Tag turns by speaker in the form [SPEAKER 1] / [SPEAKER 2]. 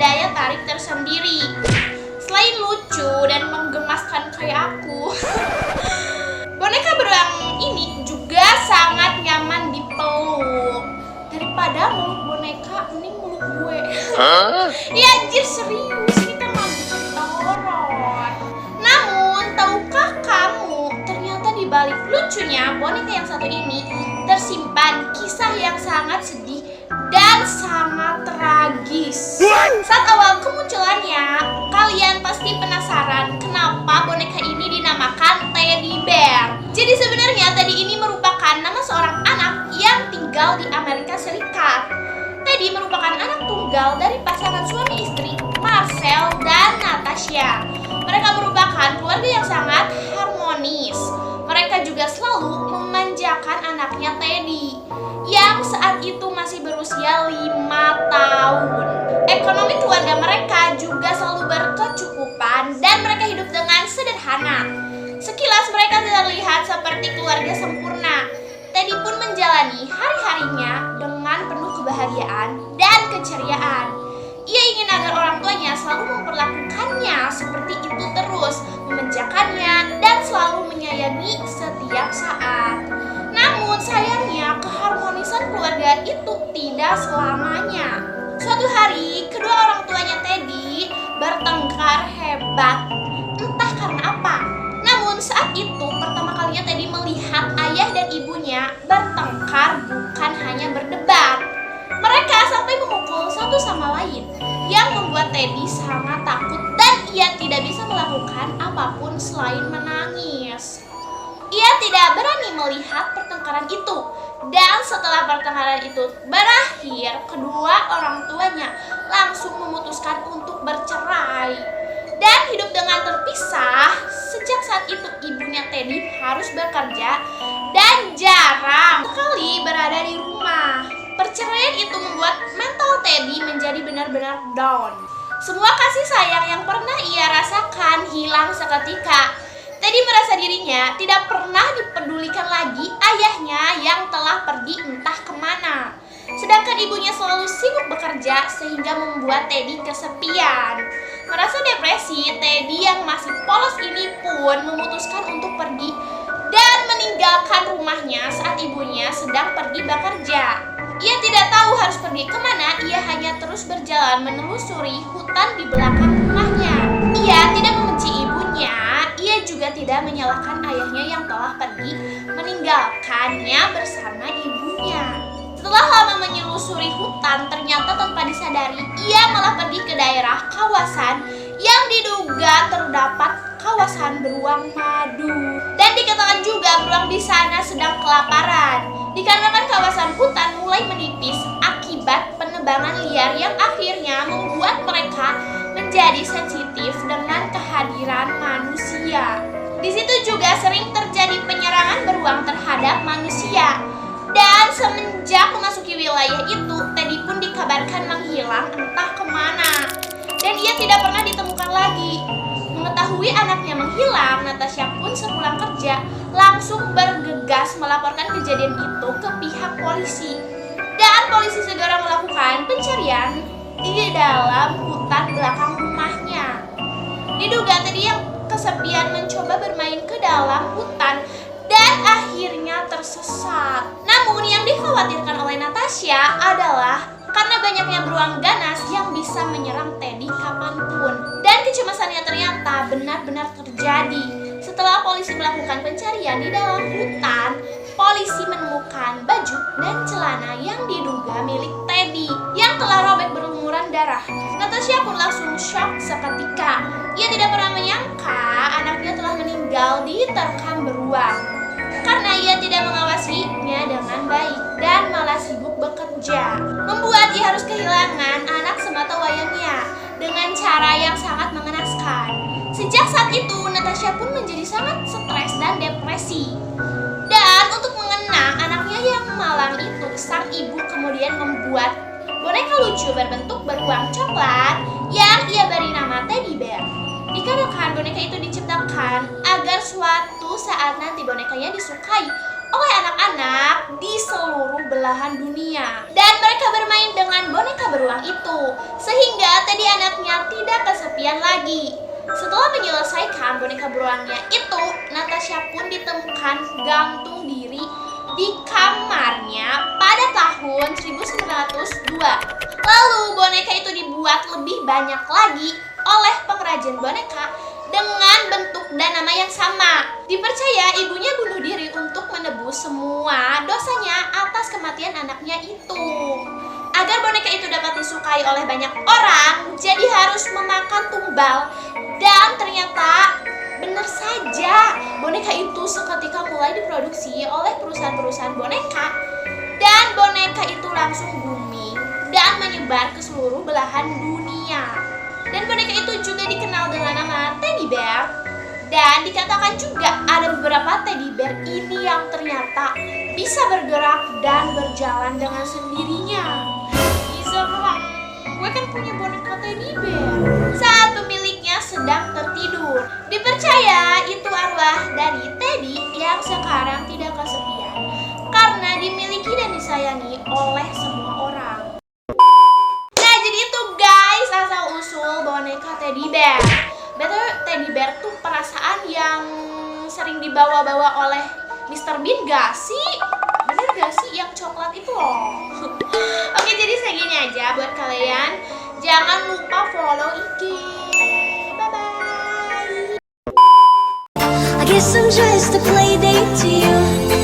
[SPEAKER 1] daya tarik tersendiri. Selain lucu dan menggemaskan kayak aku, boneka beruang ini juga sangat nyaman dipeluk. Daripada muluk boneka, mending muluk gue. Ya anjir, serius, kita mau bikin horor. Namun, tahukah kamu, ternyata di balik lucunya boneka yang satu ini tersimpan kisah yang sangat sedih dan sangat tragis. Saat awal kemunculannya, kalian pasti penasaran kenapa boneka ini dinamakan Teddy Bear. Jadi sebenarnya Teddy ini merupakan nama seorang anak yang tinggal di Amerika Serikat. Teddy merupakan anak tunggal dari pasangan suami istri Marcel dan Natasha. Mereka merupakan keluarga yang sangat harmonis. Mereka juga selalu memanjakan anaknya Teddy yang saat itu masih berusia 5 tahun. Ekonomi keluarga mereka juga selalu berkecukupan dan mereka hidup dengan sederhana. Sekilas mereka terlihat seperti keluarga sempurna. Teddy pun menjalani hari-harinya dengan penuh kebahagiaan dan keceriaan. Ia ingin agar orang tuanya selalu memperlakukannya seperti itu terus, memanjakannya dan selalu menyayangi setiap saat. Namun sayangnya keharmonisan keluarga itu tidak selamanya. Suatu hari kedua orang tuanya Teddy bertengkar hebat, entah karena apa. Namun saat itu pertama kalinya Teddy melihat ayah dan ibunya bertengkar, bukan hanya berdebat. Mereka sampai memukul satu sama lain yang membuat Teddy sangat takut dan ia tidak bisa melakukan apapun selain menangis. Ia tidak berani melihat pertengkaran itu. Dan setelah pertengkaran itu berakhir, kedua orang tuanya langsung memutuskan untuk bercerai dan hidup dengan terpisah. Sejak saat itu ibunya Teddy harus bekerja dan jarang sekali berada di rumah. Perceraian itu membuat mental Teddy menjadi benar-benar down. Semua kasih sayang yang pernah ia rasakan hilang seketika. Teddy merasa dirinya tidak pernah dipedulikan lagi ayahnya yang telah pergi entah kemana. Sedangkan ibunya selalu sibuk bekerja sehingga membuat Teddy kesepian. Merasa depresi, Teddy yang masih polos ini pun memutuskan untuk pergi dan meninggalkan rumahnya saat ibunya sedang pergi bekerja. Ia tidak tahu harus pergi kemana, ia hanya terus berjalan menelusuri hutan di belakang rumahnya. Ia tidak membenci ibunya, ia juga tidak menyalahkan ayahnya yang telah pergi meninggalkannya bersama ibunya. Setelah lama menyelusuri hutan, ternyata tanpa disadari, ia malah pergi ke daerah kawasan yang diduga terdapat kawasan beruang madu. Dan dikatakan juga beruang di sana sedang kelaparan, dikarenakan kawasan hutan mulai menipis akibat penebangan liar yang akhirnya membuat mereka menjadi sensitif dengan kehadiran manusia. Di situ juga sering terjadi penyerangan beruang terhadap manusia. Dan semenjak memasuki wilayah itu, Teddy pun dikabarkan menghilang entah kemana. Dan ia tidak pernah ditemukan lagi. Mengetahui anaknya menghilang, Natasha pun sepulang kerja langsung bergegas melaporkan kejadian itu ke pihak polisi. Dan polisi segera melakukan pencarian di dalam hutan belakang rumahnya. Diduga Teddy yang kesepian mencoba bermain ke dalam hutan dan akhirnya tersesat. Namun yang dikhawatirkan oleh Natasha adalah karena banyaknya beruang ganas yang bisa menyerang Teddy kapanpun. Dan kecemasannya ternyata benar-benar terjadi. Setelah polisi melakukan pencarian di dalam hutan, polisi menemukan baju dan celana yang diduga milik Teddy yang telah robek berlumuran darah. Natasha pun langsung shock seketika. Ia tidak pernah menyangka anaknya telah meninggal diterkam beruang karena ia tidak mengawasinya dengan baik dan malah sibuk bekerja, membuat ia harus kehilangan anak sematawayangnya dengan cara yang sangat mengenaskan. Sejak saat itu, Natasha pun menjadi sangat stres dan depresi. Dan untuk mengenang anaknya yang malang itu, sang ibu kemudian membuat boneka lucu berbentuk beruang coklat yang ia beri nama Teddy Bear. Dikarenakan boneka itu diciptakan agar suatu saat nanti bonekanya disukai oleh anak-anak di seluruh belahan belahan dunia. Dan mereka bermain dengan boneka beruang itu, sehingga Teddy anaknya tidak kesepian lagi. Setelah menyelesaikan boneka beruangnya itu, Natasha pun ditemukan gantung diri di kamarnya pada tahun 1902. Lalu boneka itu dibuat lebih banyak lagi oleh pengrajin boneka dengan bentuk dan nama yang sama. Dipercaya ibunya bunuh diri untuk menebus semua dosanya atas kematian anaknya itu. Agar boneka itu dapat disukai oleh banyak orang, jadi harus memakan tumbal. Dan ternyata benar saja, boneka itu seketika mulai diproduksi oleh perusahaan-perusahaan boneka. Dan boneka itu langsung booming dan menyebar ke seluruh belahan dunia. Dan boneka itu juga dikenal dengan nama teddy bear. Dan dikatakan juga ada beberapa teddy bear ini yang ternyata bisa bergerak dan berjalan dengan sendirinya. Serem, gue kan punya boneka teddy bear. Saat pemiliknya sedang tertidur, dipercaya itu arwah dari Teddy yang sekarang tidak kesepian karena dimiliki dan disayangi oleh semua orang. Nah, jadi itu guys asal-usul boneka teddy bear. Betul, teddy bear tuh perasaan yang sering dibawa-bawa oleh Mr. Bean gak sih? Bener gak sih yang coklat itu loh? Oke, jadi segini aja buat kalian. Jangan lupa follow IG. Bye-bye.
[SPEAKER 2] I guess I'm just a playdate to you.